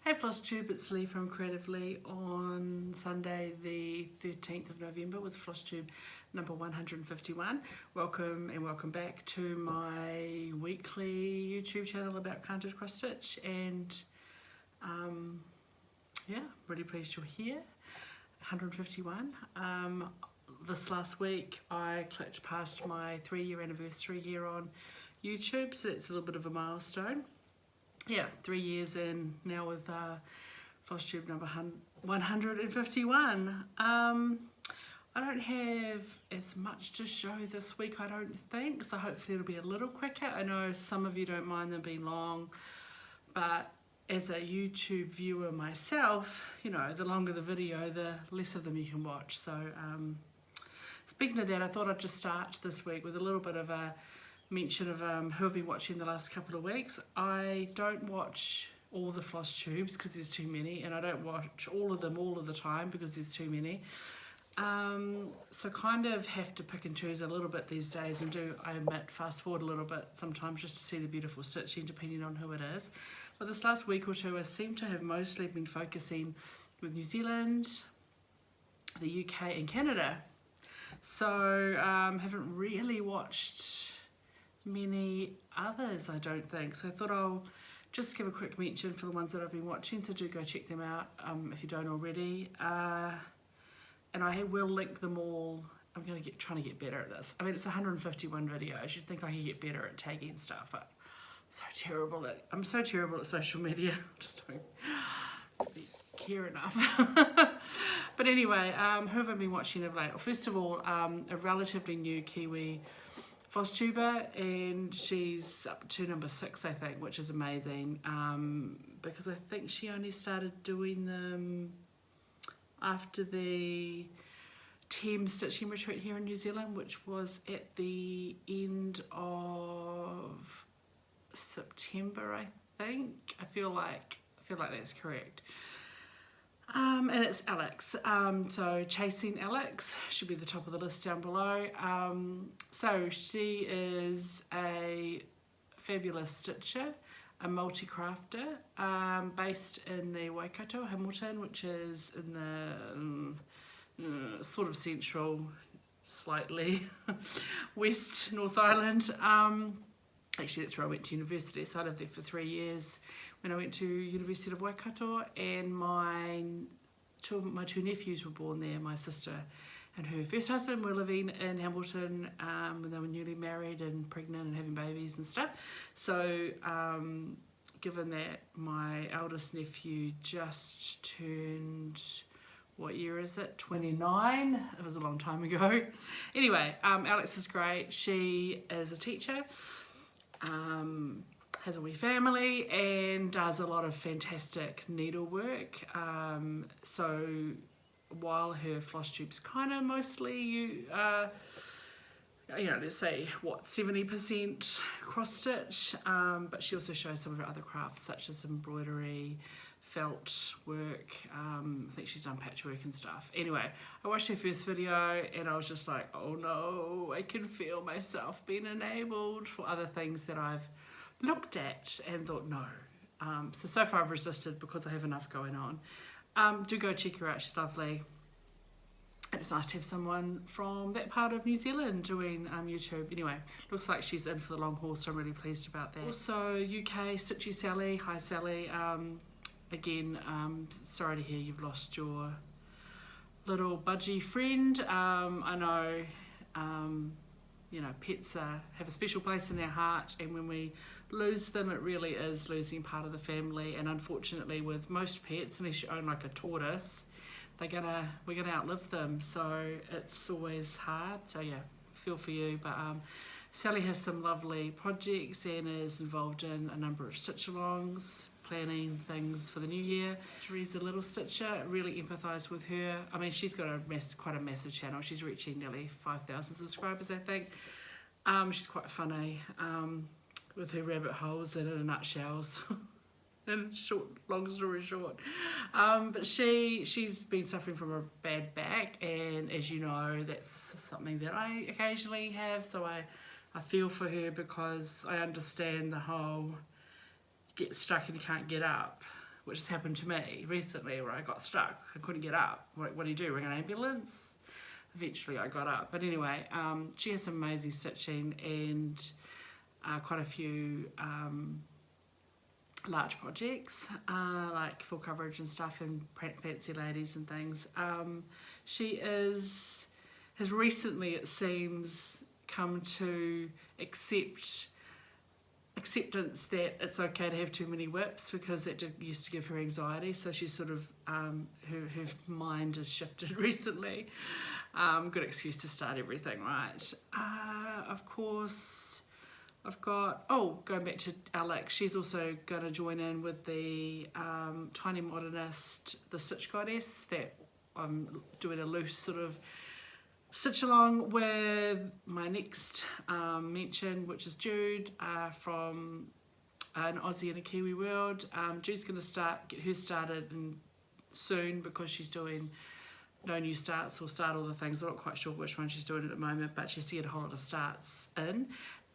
Hey FlossTube, it's Leigh from Creatively on Sunday the 13th of November with FlossTube number 151. Welcome and welcome back to my weekly YouTube channel about canted cross stitch, and yeah, really pleased you're here. 151. This last week I clicked past my 3-year anniversary year on YouTube, so it's a little bit of a milestone. Yeah, 3 years in now with FlossTube number 151. I don't have as much to show this week, I don't think, so hopefully it'll be a little quicker. I know some of you don't mind them being long, but as a YouTube viewer myself, you know, the longer the video, the less of them you can watch. So speaking of that, I thought I'd just start this week with a little bit of a mention of who I've been watching the last couple of weeks. I don't watch all the FlossTubes because there's too many, and I don't watch all of them all of the time because there's too many. So kind of have to pick and choose a little bit these days, and do, I admit, fast forward a little bit sometimes just to see the beautiful stitching depending on who it is. But this last week or two I seem to have mostly been focusing with New Zealand, the UK and Canada. So haven't really watched many others, I don't think, so I thought I'll just give a quick mention for the ones that I've been watching, so do go check them out if you don't already, and I will link them all. I'm going to trying to get better at this. I mean, it's 151 videos, you'd think I could get better at tagging stuff, but I'm so terrible at social media. Just don't really care enough. But anyway, who have I been watching of late? Well, first of all, a relatively new Kiwi FlossTuber, and she's up to number 6, I think, which is amazing, because I think she only started doing them after the Thames stitching retreat here in New Zealand, which was at the end of September, I think. I feel like that's correct. And it's Alex, so Chasing Alex should be the top of the list down below. So she is a fabulous stitcher, a multi-crafter, based in the Waikato, Hamilton, which is in the sort of central, slightly west North Island. Actually, that's where I went to university, so I lived there for 3 years when I went to University of Waikato, and my two nephews were born there. My sister and her first husband were living in Hamilton when they were newly married and pregnant and having babies and stuff. So given that my eldest nephew just turned, what year is it? 29. It was a long time ago. Anyway, Alex is great. She is a teacher. Has a wee family and does a lot of fantastic needlework. So while her FlossTube's kind of mostly, you know, let's say, what, 70% cross stitch, but she also shows some of her other crafts such as embroidery, felt work. I think she's done patchwork and stuff. Anyway, I watched her first video and I was just like, oh no, I can feel myself being enabled for other things that I've looked at and thought no. So far I've resisted because I have enough going on. Do go check her out, she's lovely. And it's nice to have someone from that part of New Zealand doing YouTube. Anyway, looks like she's in for the long haul, so I'm really pleased about that. Also UK, Stitchy Sally. Hi Sally. Again, sorry to hear you've lost your little budgie friend. I know, you know, pets have a special place in their heart, and when we lose them, it really is losing part of the family. And unfortunately, with most pets, unless you own like a tortoise, we're gonna outlive them. So it's always hard. So yeah, feel for you. But Sally has some lovely projects and is involved in a number of stitch-alongs, planning things for the new year. She's a little stitcher, really empathise with her. I mean, she's got quite a massive channel. She's reaching nearly 5,000 subscribers, I think. She's quite funny with her rabbit holes and in nutshells. And long story short, but she's been suffering from a bad back, and as you know, that's something that I occasionally have. So I feel for her because I understand the whole get stuck and you can't get up, which has happened to me recently where I got stuck. I couldn't get up. What do you do, ring an ambulance? Eventually I got up. But anyway, she has some amazing stitching and quite a few large projects, like full coverage and stuff, and fancy ladies and things. She has recently, it seems, come to acceptance that it's okay to have too many whips, because it used to give her anxiety. So she's sort of her mind has shifted recently. Good excuse to start everything, right? Of course, I've got, going back to Alex, she's also going to join in with the Tiny Modernist, the Stitch Goddess, that I'm doing a loose sort of stitch along with my next mention, which is Jude from an Aussie and a Kiwi world. Jude's going to get her started soon, because she's doing no new starts or start all the things. I'm not quite sure which one she's doing at the moment, but she's to get a whole lot of starts in.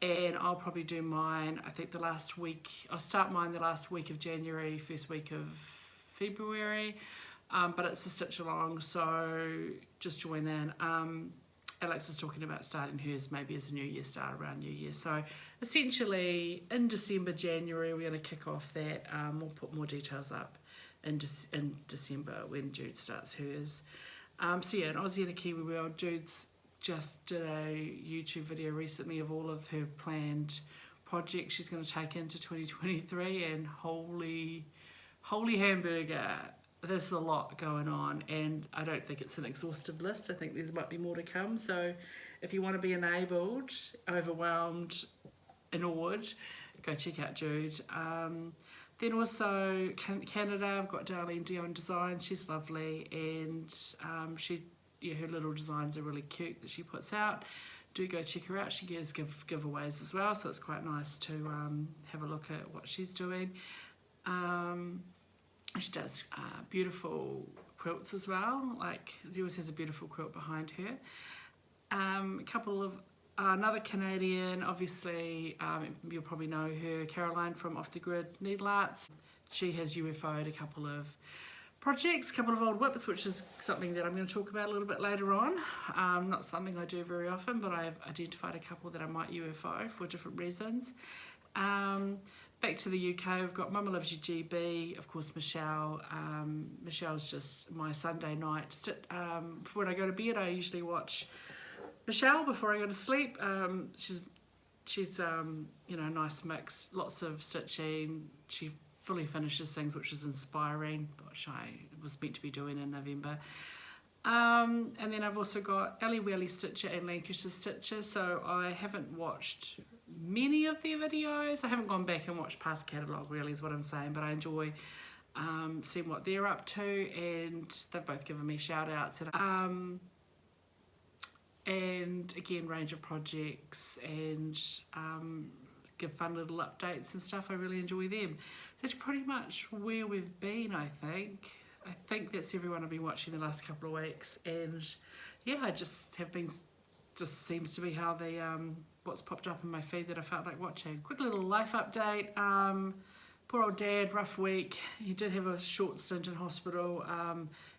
And I'll probably do mine, I think the last week, I'll start mine the last week of January, first week of February, but it's a stitch along, so just join in. Alex is talking about starting hers maybe as a New Year start, around New Year. So essentially in December, January, we're going to kick off that. We'll put more details up in December when Jude starts hers. So yeah, an Aussie and a Kiwi world. Jude's just did a YouTube video recently of all of her planned projects she's going to take into 2023, and holy hamburger, there's a lot going on, and I don't think it's an exhaustive list. I think there might be more to come. So if you want to be enabled, overwhelmed, and awed, go check out Jude. Then also Canada, I've got Darlene Dion Design. She's lovely, and her little designs are really cute that she puts out. Do go check her out. She gives giveaways as well, so it's quite nice to have a look at what she's doing. She does beautiful quilts as well. Like, she always has a beautiful quilt behind her. A couple of another Canadian, obviously, you'll probably know her, Caroline from Off the Grid Needle Arts. She has UFO'd a couple of projects, a couple of old whips, which is something that I'm going to talk about a little bit later on. Not something I do very often, but I've identified a couple that I might UFO for different reasons. Back to the UK, we've got Mama Loves You GB, of course Michelle. Michelle's just my Sunday night. Before when I go to bed, I usually watch Michelle before I go to sleep. She's nice mix, lots of stitching. She fully finishes things, which is inspiring, which I was meant to be doing in November. And then I've also got Ellie Welly Stitcher and Lancashire Stitcher. So I haven't watched many of their videos. I haven't gone back and watched past catalogue, really, is what I'm saying, but I enjoy seeing what they're up to, and they've both given me shout outs. And again, range of projects, and give fun little updates and stuff. I really enjoy them. That's pretty much where we've been, I think. I think that's everyone I've been watching the last couple of weeks, and yeah, I just seems to be how the what's popped up in my feed that I felt like watching. Quick little life update. Poor old dad, rough week. He did have a short stint in hospital.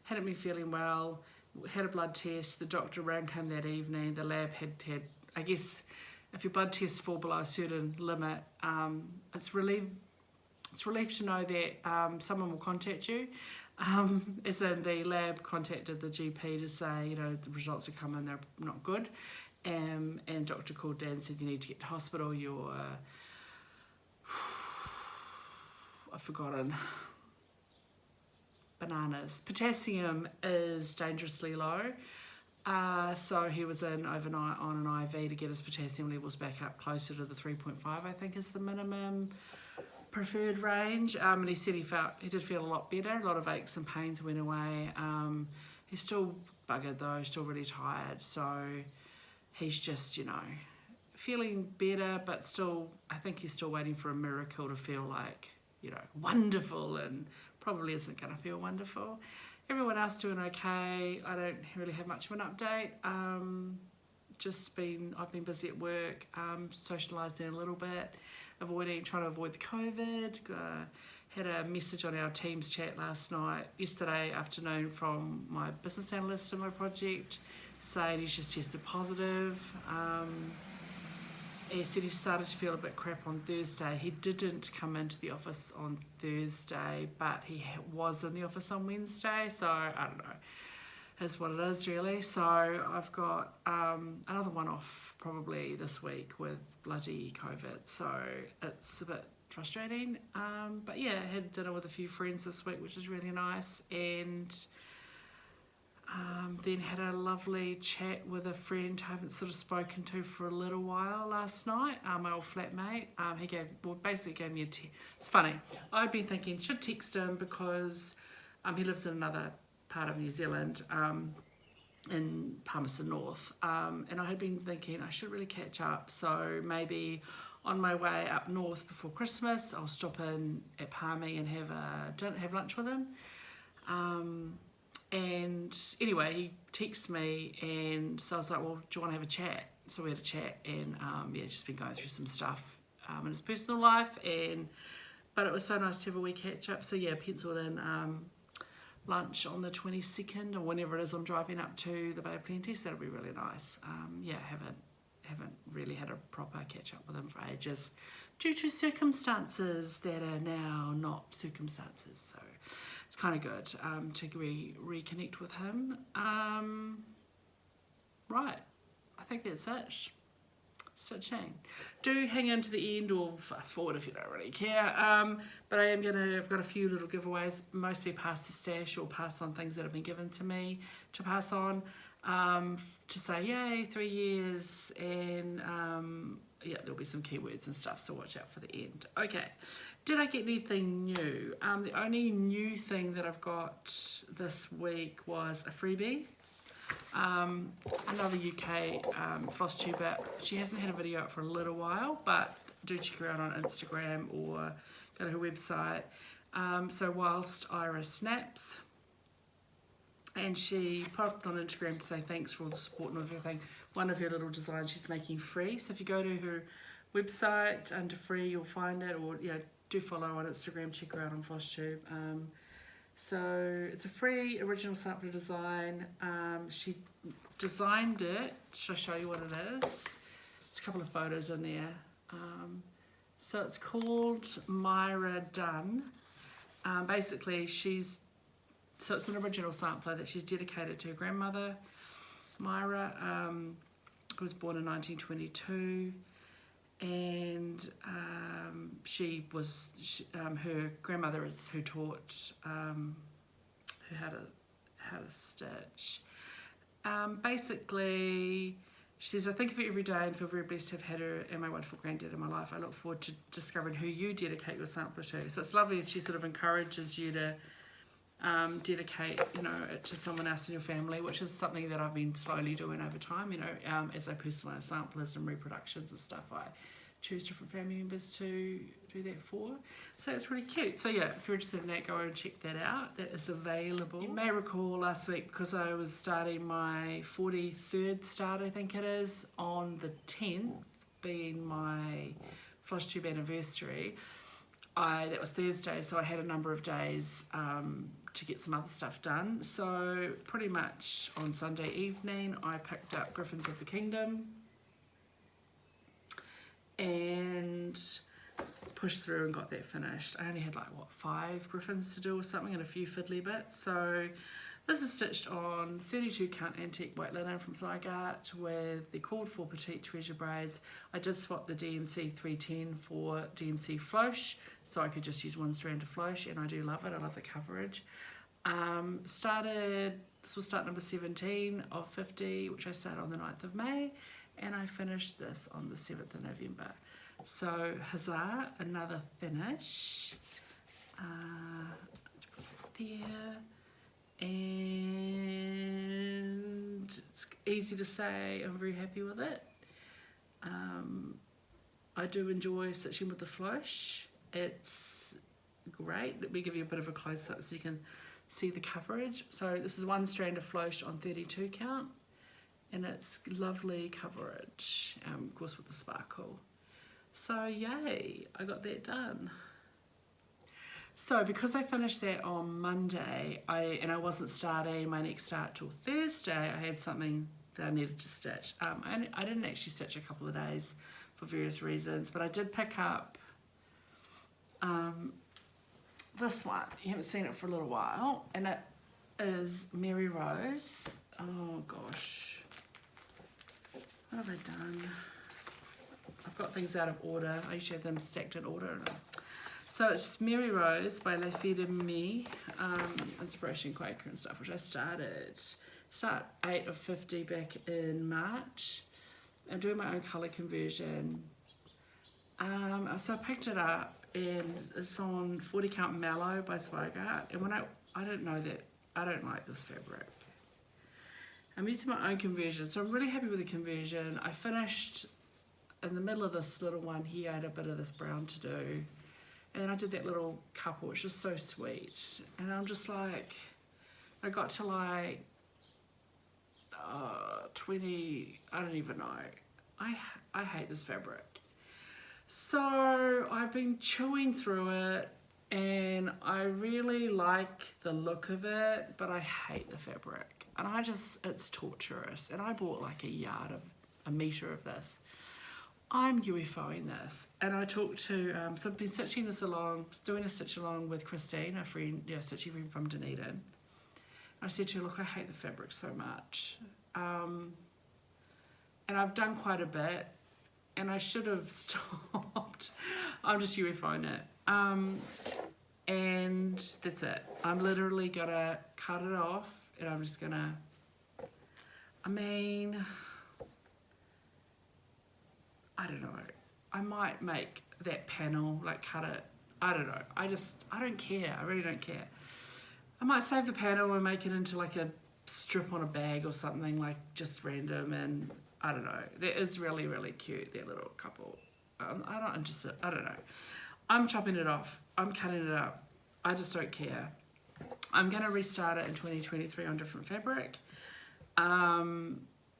Hadn't been feeling well. Had a blood test. The doctor rang him that evening. The lab had I guess, if your blood tests fall below a certain limit, it's relief to know that someone will contact you. As in, the lab contacted the GP to say, the results are coming, they're not good. And doctor called Dad and said, you need to get to hospital. You're, I've forgotten. Bananas. Potassium is dangerously low. So he was in overnight on an IV to get his potassium levels back up closer to the 3.5, I think is the minimum preferred range. And he said he did feel a lot better. A lot of aches and pains went away. He's still buggered though, still really tired. So he's just, feeling better, but still, I think he's still waiting for a miracle to feel like, wonderful, and probably isn't going to feel wonderful. Everyone else doing okay. I don't really have much of an update. I've been busy at work, socialising a little bit, trying to avoid the COVID. had a message on our Teams chat yesterday afternoon from my business analyst in my project saying he's just tested positive. He said he started to feel a bit crap on Thursday. He didn't come into the office on Thursday, but he was in the office on Wednesday, so I don't know. Is what it is really. So I've got another one off probably this week with bloody COVID, so it's a bit frustrating. But yeah, I had dinner with a few friends this week, which is really nice, and then had a lovely chat with a friend I haven't sort of spoken to for a little while last night, my old flatmate. He basically gave me it's funny, I'd been thinking should text him because he lives in another part of New Zealand, in Palmerston North, and I had been thinking I should really catch up, so maybe on my way up north before Christmas I'll stop in at Palmy and have lunch with him. And anyway, he texted me, and so I was like, well, do you want to have a chat? So we had a chat, and just been going through some stuff in his personal life, but it was so nice to have a wee catch up. So yeah, penciled in lunch on the 22nd or whenever it is I'm driving up to the Bay of Plenty, so that'll be really nice. Haven't really had a proper catch up with him for ages due to circumstances that are now not circumstances, so it's kind of good to reconnect with him. Right, I think that's it. Stitching. Do hang in to the end or fast forward if you don't really care. But I've got a few little giveaways, mostly pass the stash or pass on things that have been given to me to pass on, to say yay, 3 years, and there'll be some keywords and stuff, so watch out for the end. Okay, did I get anything new? The only new thing that I've got this week was a freebie. Another UK FlossTuber. She hasn't had a video up for a little while, but do check her out on Instagram or go to her website. So Whilst Ira Snaps, and she popped on Instagram to say thanks for all the support and everything. One of her little designs she's making free, so if you go to her website under free you'll find it, or do follow on Instagram, check her out on FlossTube. So it's a free original sampler design. She designed it. Should I show you what it is? There's a couple of photos in there. So it's called Myra Dunn. Basically, so it's an original sampler that she's dedicated to her grandmother, Myra, who was born in 1922. And her grandmother is who taught her how to stitch. Basically, she says, I think of her every day and feel very blessed to have had her and my wonderful granddad in my life. I look forward to discovering who you dedicate your sampler to. So it's lovely that she sort of encourages you to dedicate it to someone else in your family, which is something that I've been slowly doing over time. As I personalise samplers and reproductions and stuff, I choose different family members to do that for. So it's really cute. So yeah, if you're interested in that, go and check that out. That is available. You may recall last week, because I was starting my 43rd start, I think it is, on the 10th, being my FlossTube anniversary. That was Thursday, so I had a number of days to get some other stuff done. So pretty much on Sunday evening I picked up Griffins of the Kingdom and pushed through and got that finished. I only had 5 griffins to do or something, and a few fiddly bits. So this is stitched on 32 count antique white linen from Zweigart with the called for Petite Treasure Braids. I did swap the DMC 310 for DMC Floche, so I could just use one strand of Floche, and I do love it. I love the coverage. This was start number 17 of 50, which I started on the 9th of May, and I finished this on the 7th of November. So huzzah, another finish. There. And it's easy to say I'm very happy with it. I do enjoy stitching with the Floche. It's great. Let me give you a bit of a close-up so you can see the coverage. So this is one strand of Floche on 32 count, and it's lovely coverage, of course with the sparkle. So yay, I got that done. So because I finished that on Monday, and I wasn't starting my next start till Thursday, I had something that I needed to stitch. I didn't actually stitch a couple of days for various reasons, but I did pick up this one. You haven't seen it for a little while, and it is Mary Rose. Oh gosh, what have I done? I've got things out of order. I usually have them stacked in order. So it's Mary Rose by La Fille de Me, Inspiration Quaker and stuff, which I start 8 of 50 back in March. I'm doing my own colour conversion. So I picked it up, and it's on 40 count Mallow by Zweigart. And when I didn't know that, I don't like this fabric. I'm using my own conversion, so I'm really happy with the conversion. I finished in the middle of this little one here. I had a bit of this brown to do. And then I did that little couple, which is so sweet. And I'm just like, I got to like 20, I don't even know. I hate this fabric. So I've been chewing through it, and I really like the look of it, but I hate the fabric. And it's torturous. And I bought like a metre of this. I'm UFOing this, and I talked to, so I've been stitching this along, doing a stitch along with Christine, a friend, stitching friend from Dunedin. I said to her, look, I hate the fabric so much. And I've done quite a bit, and I should have stopped. I'm just UFOing it. And that's it. I'm literally gonna cut it off, and I'm just gonna, I don't know. I might make that panel, like cut it. I don't know. I don't care. I really don't care. I might save the panel and make it into like a strip on a bag or something, like just random. And I don't know. That is really, really cute, that little couple. I'm not interested. I don't know. I'm chopping it off. I'm cutting it up. I just don't care. I'm going to restart it in 2023 on different fabric.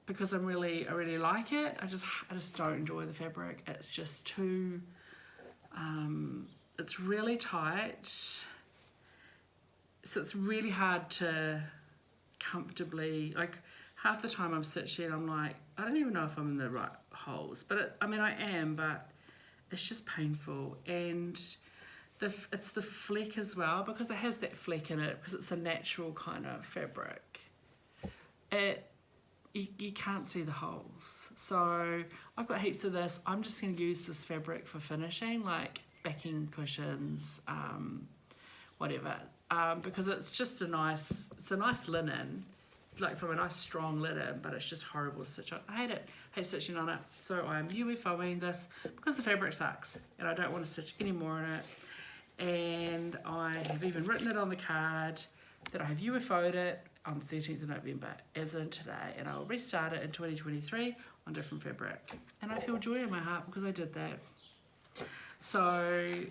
Because I really like it. I just don't enjoy the fabric. It's just too, it's really tight. So it's really hard to comfortably, like half the time I'm stitching, I'm like, I don't even know if I'm in the right holes. But I am, but it's just painful. And it's the fleck as well, because it has that fleck in it, because it's a natural kind of fabric. You can't see the holes. So I've got heaps of this. I'm just going to use this fabric for finishing, like backing cushions, whatever. Because it's just a nice linen, like from a nice strong linen, but it's just horrible to stitch on. I hate it. I hate stitching on it. So I'm UFOing this because the fabric sucks and I don't want to stitch any more in it. And I have even written it on the card that I have UFO'd it on the 13th of November, as in today, and I'll restart it in 2023 on different fabric. And I feel joy in my heart because I did that. So,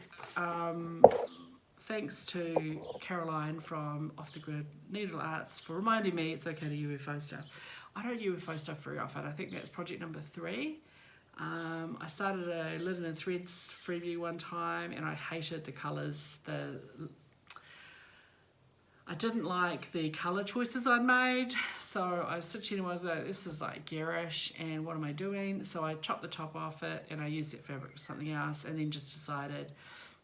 thanks to Caroline from Off the Grid Needle Arts for reminding me it's okay to UFO stuff. I don't UFO stuff very often. I think that's project number 3. I started a linen and threads freebie one time, and I hated the colours. I didn't like the colour choices I'd made, so I was stitching and I was like, this is like garish, and what am I doing? So I chopped the top off it and I used that fabric for something else, and then just decided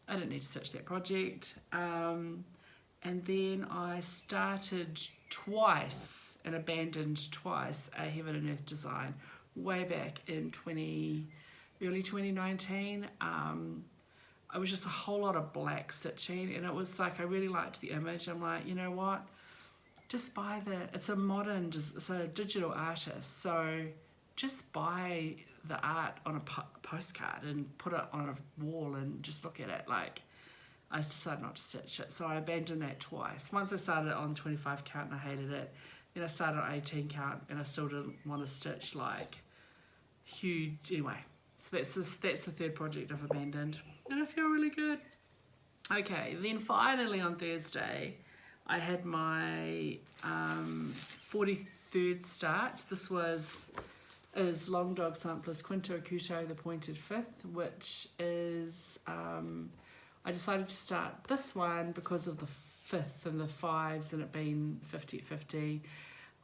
I didn't need to stitch that project. And then I started twice and abandoned twice a Heaven and Earth design way back in early 2019. It was just a whole lot of black stitching, and it was like, I really liked the image. I'm like, you know what, just buy it's it's a digital artist, so just buy the art on a postcard and put it on a wall and just look at it. Like, I decided not to stitch it, so I abandoned that twice. Once I started it on 25 count and I hated it, then I started on 18 count and I still didn't want to stitch like huge, anyway. So that's the third project I've abandoned, and I feel really good. Okay, then finally on Thursday, I had my 43rd start. This is Long Dog Samplers Quinto Acuto, the pointed 5th, which is I decided to start this one because of the 5th and the 5s and it being 50-50.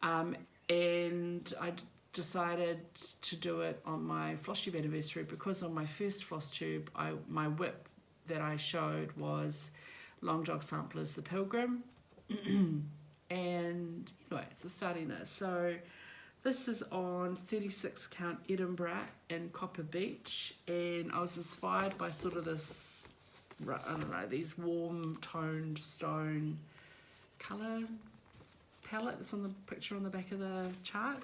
And I decided to do it on my FlossTube anniversary because on my first FlossTube, my whip that I showed was Long Dog Samplers The Pilgrim. And anyway, so starting this. So this is on 36 count Edinburgh in Copper Beech, and I was inspired by sort of this, I don't know, these warm toned stone colour palette that's on the picture on the back of the chart.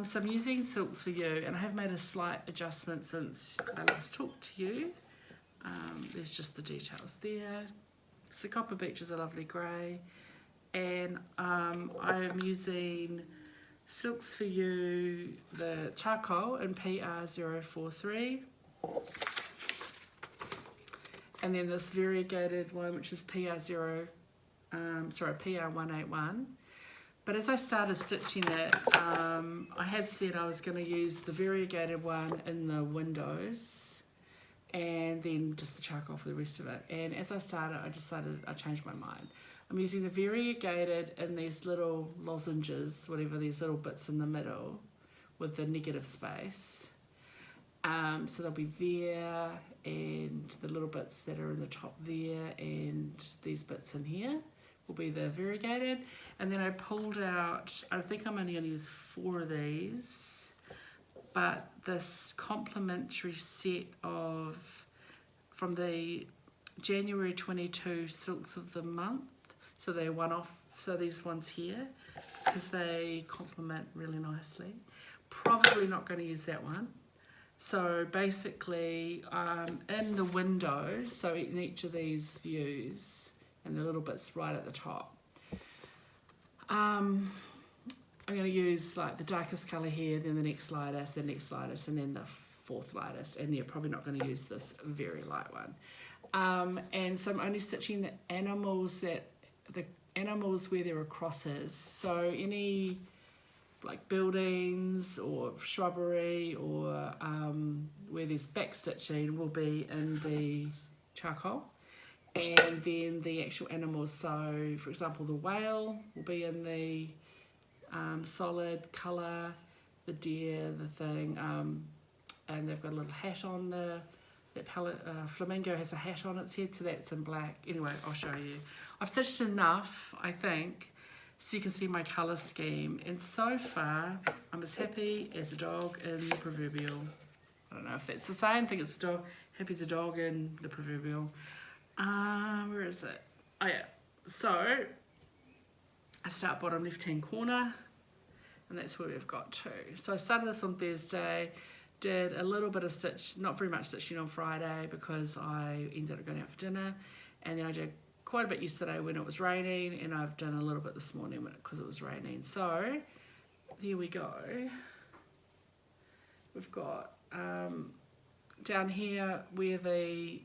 So I'm using Silks for You, and I have made a slight adjustment since I last talked to you. There's just the details there. So Copper Beech is a lovely grey, and I'm using Silks for You, the charcoal in PR043, and then this variegated one which is PR181. But as I started stitching it, I had said I was going to use the variegated one in the windows and then just the charcoal for the rest of it. And as I started, I decided I changed my mind. I'm using the variegated in these little lozenges, whatever, these little bits in the middle with the negative space. So they'll be there, and the little bits that are in the top there, and these bits in here will be the variegated. And then I pulled out, I think I'm only going to use 4 of these, but this complimentary set from the January 22 Silks of the Month. So they're one-off, so these ones here, because they complement really nicely. Probably not going to use that one. So basically, in the windows, so in each of these views, and the little bits right at the top, I'm going to use like the darkest colour here, then the next lightest, the next lightest, and then the 4th lightest, and you're probably not going to use this very light one. And so I'm only stitching the animals where there are crosses. So any like buildings or shrubbery or where there's back stitching will be in the charcoal, and then the actual animals, so for example the whale will be in the solid colour, the deer, the thing, and they've got a little hat on that flamingo has a hat on its head, so that's in black. Anyway, I'll show you. I've stitched enough, I think, so you can see my colour scheme, and so far I'm as happy as a dog in the proverbial. I don't know if that's the same thing, it's a dog, happy as a dog in the proverbial. Where is it? Oh yeah, so I start bottom left hand corner, and that's where we've got to. So I started this on Thursday, did a little bit of stitch, not very much stitching on Friday because I ended up going out for dinner, and then I did quite a bit yesterday when it was raining, and I've done a little bit this morning because it was raining. So there we go. We've got down here where the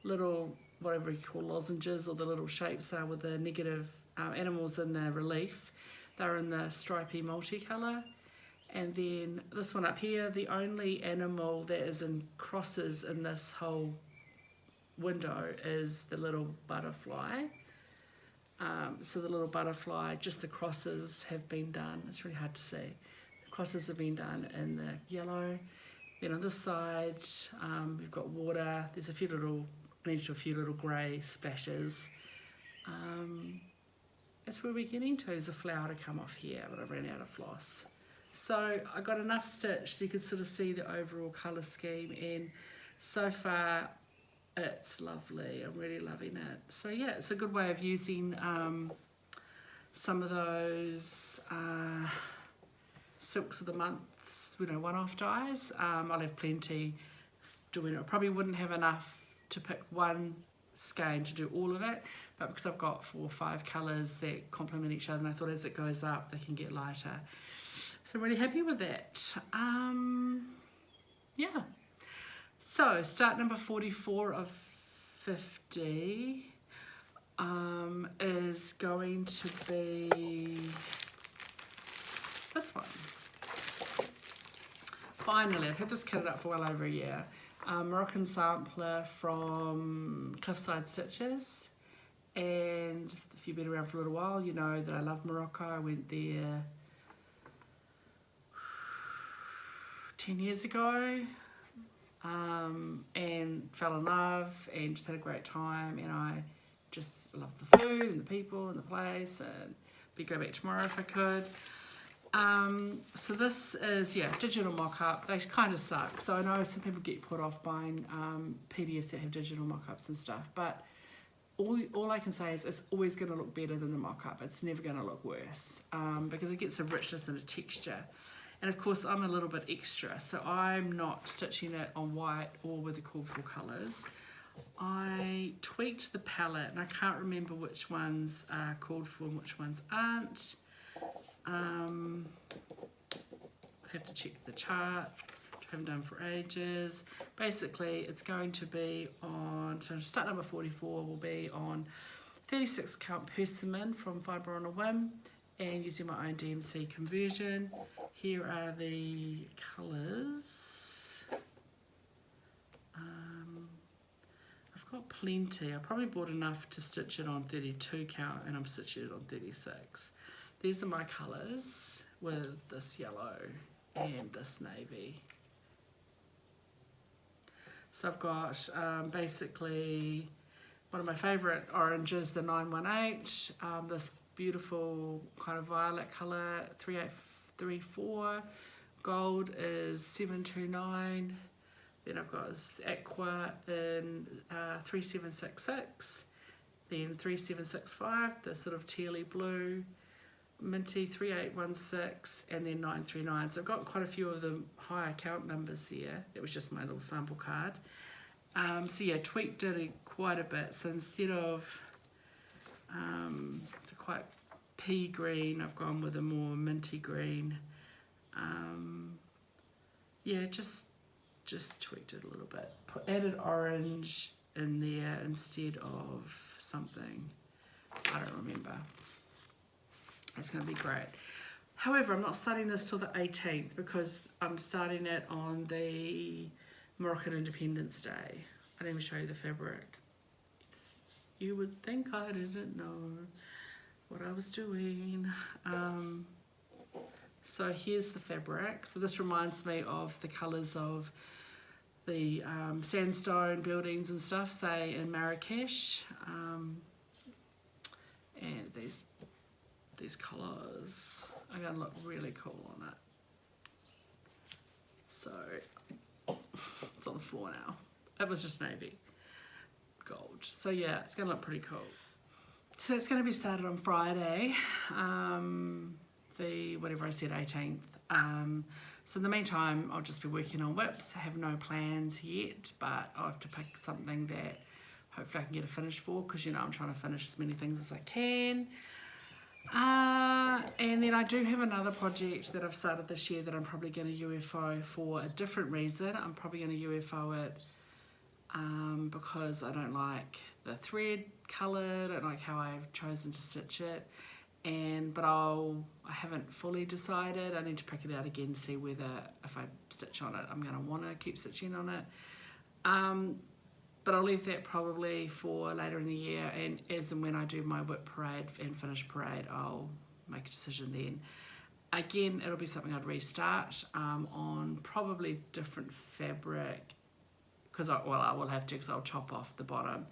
little, whatever you call lozenges or the little shapes are with the negative animals in the relief, they're in the stripy multicolour. And then this one up here, the only animal that is in crosses in this whole window is the little butterfly. So the little butterfly, just the crosses have been done. It's really hard to see. The crosses have been done in the yellow. Then on this side, we've got water. There's a few little grey splashes. That's where we're getting to. There's a flower to come off here, but I ran out of floss. So I got enough stitch so you can sort of see the overall colour scheme, and so far it's lovely. I'm really loving it. So yeah, it's a good way of using some of those Silks of the Months, one-off dies. I'll have plenty doing it. I probably wouldn't have enough to pick one skein to do all of it, but because I've got 4 or 5 colours that complement each other, and I thought as it goes up they can get lighter. So I'm really happy with that. Yeah. So start number 44 of 50 is going to be this one. Finally, I've had this kitted up for well over a year. Moroccan sampler from Cliffside Stitches, and if you've been around for a little while, you know that I love Morocco. I went there 10 years ago and fell in love and just had a great time, and I just love the food and the people and the place, and I'd go back tomorrow if I could. So this is, digital mock-up. They kind of suck. So I know some people get put off buying PDFs that have digital mock-ups and stuff, but all I can say is it's always going to look better than the mock-up. It's never going to look worse because it gets a richness and a texture. And of course I'm a little bit extra, so I'm not stitching it on white or with the called for colours. I tweaked the palette and I can't remember which ones are called for and which ones aren't. I have to check the chart, which I haven't done for ages. Basically, it's going to be on, so start number 44 will be on 36 count persimmon from Fibre on a Whim, and using my own DMC conversion. Here are the colours. I've got plenty. I probably bought enough to stitch it on 32 count, and I'm stitching it on 36. These are my colours with this yellow and this navy. So I've got basically one of my favourite oranges, the 918, this beautiful kind of violet colour, 3834, gold is 729, then I've got this aqua in 3766, then 3765, the sort of tealy blue, minty 3816, and then 939. So I've got quite a few of the higher count numbers there. It was just my little sample card. So yeah, tweaked it quite a bit. So instead of the quite pea green, I've gone with a more minty green. Yeah, just tweaked it a little bit. Added orange in there instead of something, I don't remember. It's going to be great. However, I'm not starting this till the 18th because I'm starting it on the Moroccan Independence Day. I didn't even show you the fabric. You would think I didn't know what I was doing. So here's the fabric. So this reminds me of the colours of the sandstone buildings and stuff, say in Marrakesh. And these colours are going to look really cool on it. So it's on the floor now. It was just navy gold. So yeah, it's going to look pretty cool. So it's going to be started on Friday, the whatever I said, 18th. So in the meantime, I'll just be working on whips. I have no plans yet, but I'll have to pick something that hopefully I can get a finish for, because you know I'm trying to finish as many things as I can. And then I do have another project that I've started this year that I'm probably going to UFO for a different reason. I'm probably going to UFO it because I don't like the thread colour, I don't like how I've chosen to stitch it, but I haven't fully decided. I need to pick it out again to see whether if I stitch on it I'm going to want to keep stitching on it. But I'll leave that probably for later in the year, and as and when I do my whip parade and finish parade, I'll make a decision then. Again, it'll be something I'd restart on probably different fabric, because I will have to, because I'll chop off the bottom.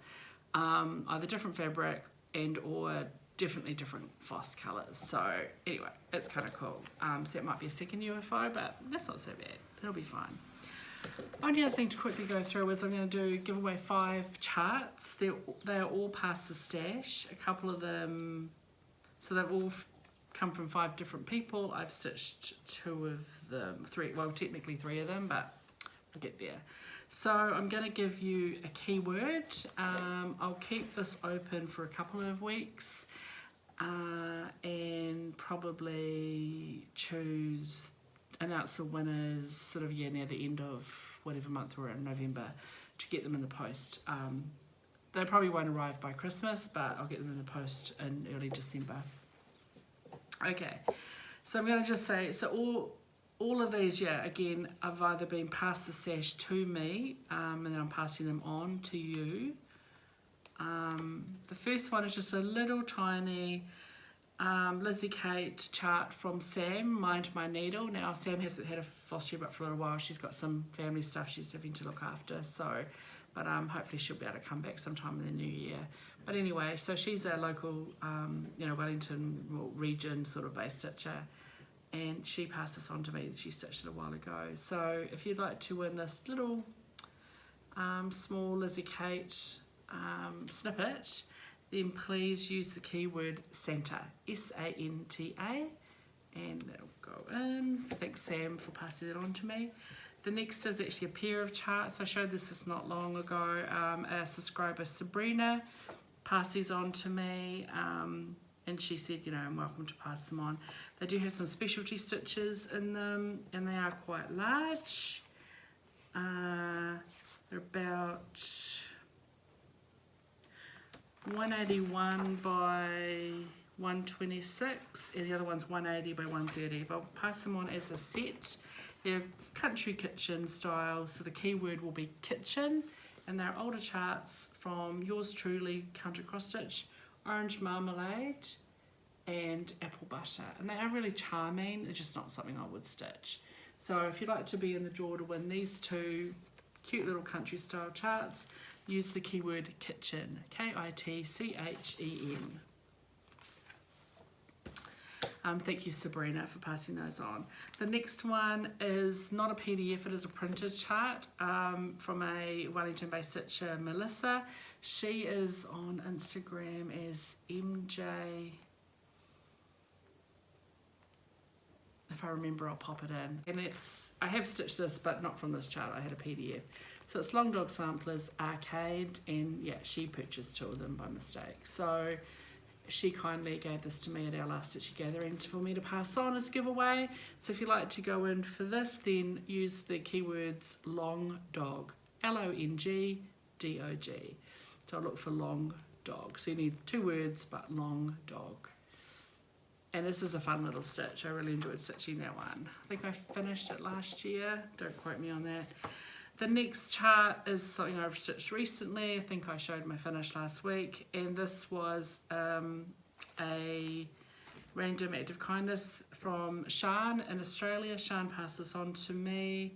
Either different fabric and or definitely different floss colours. So anyway, it's kind of cool. So it might be a second UFO, but that's not so bad. It'll be fine. Only other thing to quickly go through is I'm going to give away 5 charts. They are all past the stash. A couple of them, so they've all come from 5 different people. I've stitched 2 of them, 3, well technically 3 of them, but we'll get there. So I'm going to give you a keyword. I'll keep this open for a couple of weeks and probably announce the winners sort of near the end of whatever month we're in, November, to get them in the post. They probably won't arrive by Christmas, but I'll get them in the post in early December. Okay, so I'm going to just say, so all of these, yeah, again, have either been passed the stash to me, and then I'm passing them on to you. The first one is just a little tiny Lizzie Kate chart from Sam, Mind My Needle. Now, Sam hasn't had a FlossTube up for a little while. She's got some family stuff she's having to look after, so, but hopefully she'll be able to come back sometime in the new year. But anyway, so she's a local, you know, Wellington region sort of base stitcher, and she passed this on to me. She stitched it a while ago. So if you'd like to win this little small Lizzie Kate snippet, then please use the keyword Santa, S-A-N-T-A, and that'll go in. Thanks, Sam, for passing it on to me. The next is actually a pair of charts. I showed this not long ago. A subscriber, Sabrina, passed these on to me, and she said, you know, I'm welcome to pass them on. They do have some specialty stitches in them, and they are quite large. They're about 181 by 126, and the other one's 180 by 130. But I'll pass them on as a set. They're country kitchen style, so the keyword will be kitchen, and they're older charts from yours truly, Country Cross Stitch, Orange Marmalade, and Apple Butter. And they are really charming, it's just not something I would stitch. So if you'd like to be in the draw to win these two cute little country style charts, use the keyword kitchen, K-I-T-C-H-E-N. Thank you, Sabrina, for passing those on. The next one is not a PDF, it is a printed chart from a Wellington-based stitcher, Melissa. She is on Instagram as MJ. If I remember, I'll pop it in. And it's, I have stitched this, but not from this chart, I had a PDF. So it's Long Dog Samplers Arcade, and yeah, she purchased two of them by mistake. So she kindly gave this to me at our last stitchy gathering for me to pass on as a giveaway. So if you'd like to go in for this, then use the keywords Long Dog, L-O-N-G-D-O-G. So I'll look for Long Dog. So you need two words, but Long Dog. And this is a fun little stitch. I really enjoyed stitching that one. I think I finished it last year. Don't quote me on that. The next chart is something I've stitched recently. I think I showed my finish last week. And this was a random act of kindness from Sian in Australia. Sian passed this on to me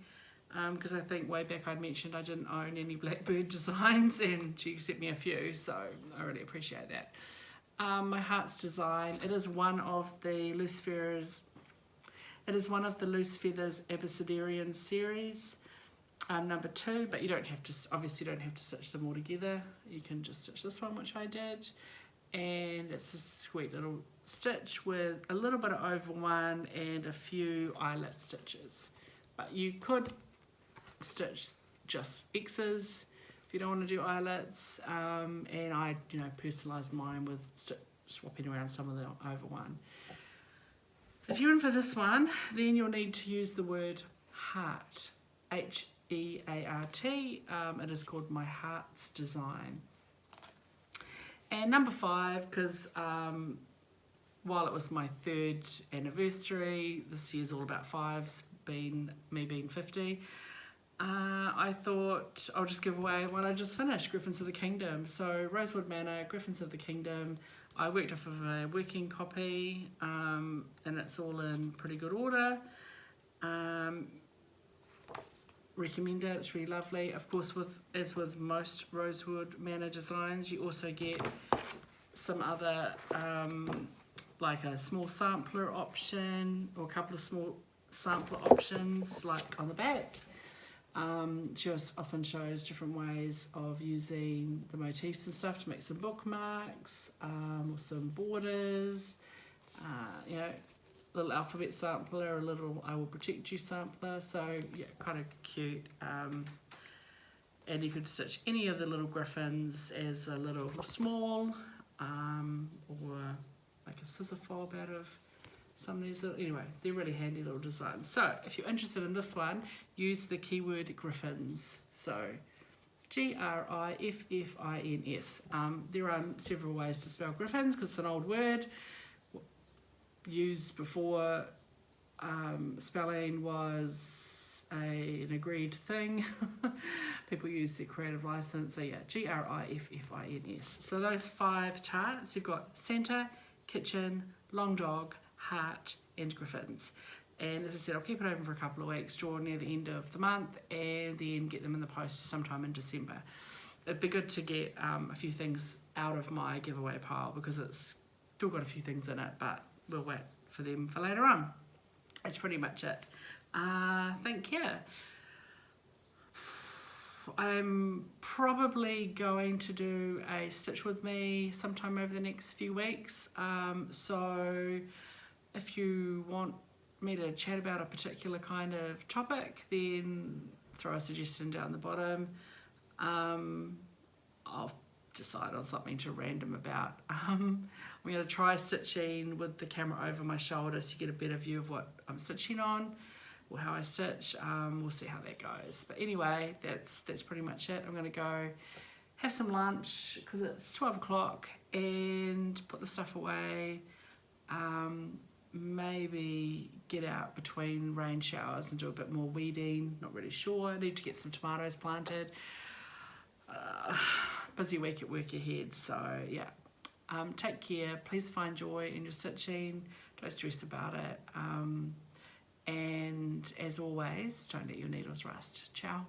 because I think way back I'd mentioned I didn't own any Blackbird designs, and she sent me a few, so I really appreciate that. My Heart's Design, it is one of the Loose Feathers, Abecedarian series, number 2, but you don't have to, obviously don't have to stitch them all together. You can just stitch this one, which I did, and it's a sweet little stitch with a little bit of over one and a few eyelet stitches. But you could stitch just X's if you don't want to do eyelets, and I, you know, personalised mine with swapping around some of the over one. If you're in for this one, then you'll need to use the word heart, H-E-A-R-T. It is called My Heart's Design. And number 5, because while it was my 3rd anniversary, this year's all about 5s, me being 50, I thought I'll just give away one I just finished, Griffins of the Kingdom. So Rosewood Manor, Griffins of the Kingdom. I worked off of a working copy, and it's all in pretty good order. Recommend it, it's really lovely. Of course, as with most Rosewood Manor designs, you also get some other, like a small sampler option, or a couple of small sampler options, like on the back. She often shows different ways of using the motifs and stuff to make some bookmarks, or some borders, you know, little alphabet sampler, a little I Will Protect You sampler, so yeah, kind of cute. And you could stitch any of the little griffins as a little small, or like a scissor fob out of some of these little, anyway, they're really handy little designs. So if you're interested in this one, use the keyword Griffins. So G-R-I-F-F-I-N-S. There are several ways to spell Griffins because it's an old word used before spelling was an agreed thing. People use their creative license. So yeah, Griffins. So those 5 charts, you've got centre, kitchen, long dog, heart, and Griffins. And as I said, I'll keep it open for a couple of weeks, draw near the end of the month, and then get them in the post sometime in December. It'd be good to get a few things out of my giveaway pile because it's still got a few things in it, but we'll wait for them for later on. That's pretty much it. I think, yeah. I'm probably going to do a stitch with me sometime over the next few weeks. So if you want me to chat about a particular kind of topic, then throw a suggestion down the bottom. I'll decide on something to random about. I'm going to try stitching with the camera over my shoulder so you get a better view of what I'm stitching on or how I stitch. We'll see how that goes. But anyway, that's pretty much it. I'm going to go have some lunch because it's 12 o'clock and put the stuff away. Maybe get out between rain showers and do a bit more weeding. Not really sure. I need to get some tomatoes planted. Busy week at work ahead, so yeah. Take care. Please find joy in your stitching. Don't stress about it. And as always, don't let your needles rust. Ciao.